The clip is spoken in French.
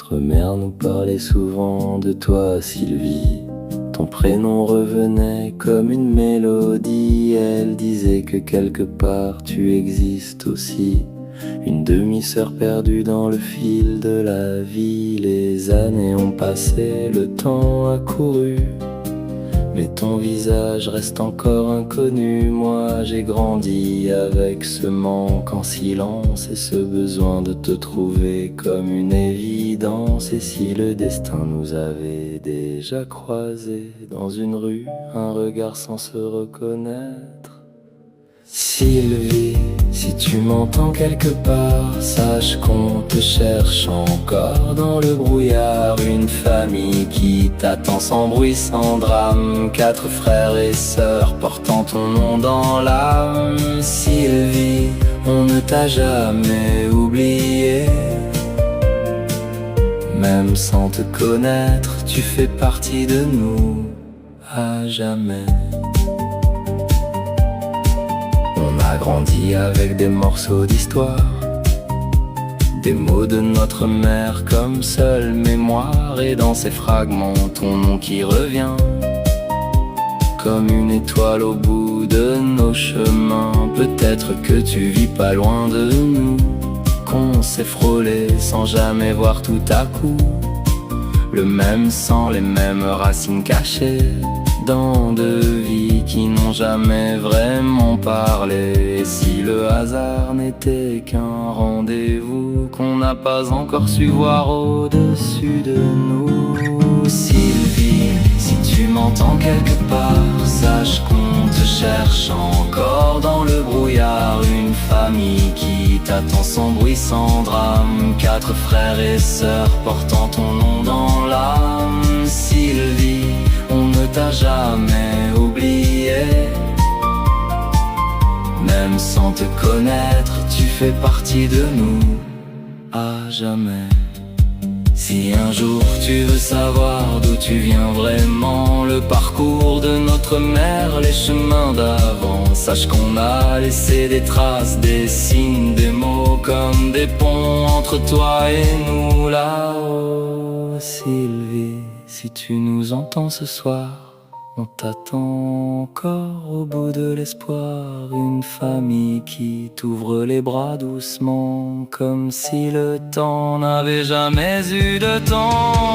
Notre mère nous parlait souvent de toi, Sylvie. Ton prénom revenait comme une mélodie. Elle disait que quelque part tu existes aussi. Une demi-sœur perdue dans le fil de la vie. Les années ont passé, le temps a couru, mais ton visage reste encore inconnu. Moi j'ai grandi avec ce manque en silence et ce besoin de te trouver comme une évidence. Et si le destin nous avait déjà croisés dans une rue, un regard sans se reconnaître. Sylvie, si tu m'entends quelque part, sache qu'on te cherche encore dans le brouillard. Une famille qui t'attend sans bruit, sans drame. 4 frères et sœurs portant ton nom dans l'âme. Sylvie, on ne t'a jamais oublié. Même sans te connaître, tu fais partie de nous à jamais. On a grandi avec des morceaux d'histoire, des mots de notre mère comme seule mémoire. Et dans ces fragments, ton nom qui revient comme une étoile au bout de nos chemins. Peut-être que tu vis pas loin de nous, qu'on s'est frôlé sans jamais voir tout à coup le même sang, les mêmes racines cachées dans deux vies qui n'ont jamais vraiment parlé. Et si le hasard n'était qu'un rendez-vous qu'on n'a pas encore su voir au-dessus de nous. Sylvie, si tu m'entends quelque part, sache qu'on te cherche encore dans le brouillard. Une famille qui t'attend sans bruit, sans drame. 4 frères et sœurs portant ton nom dans l'âme. Sylvie, on ne t'a jamais oublié. Même sans te connaître, tu fais partie de nous à jamais. Si un jour tu veux savoir d'où tu viens vraiment, le parcours de notre mère, les chemins d'avant, sache qu'on a laissé des traces, des signes, des mots comme des ponts entre toi et nous là-haut. Sylvie, si tu nous entends ce soir, on t'attend encore au bout de l'espoir. Une famille qui t'ouvre les bras doucement, comme si le temps n'avait jamais eu de temps.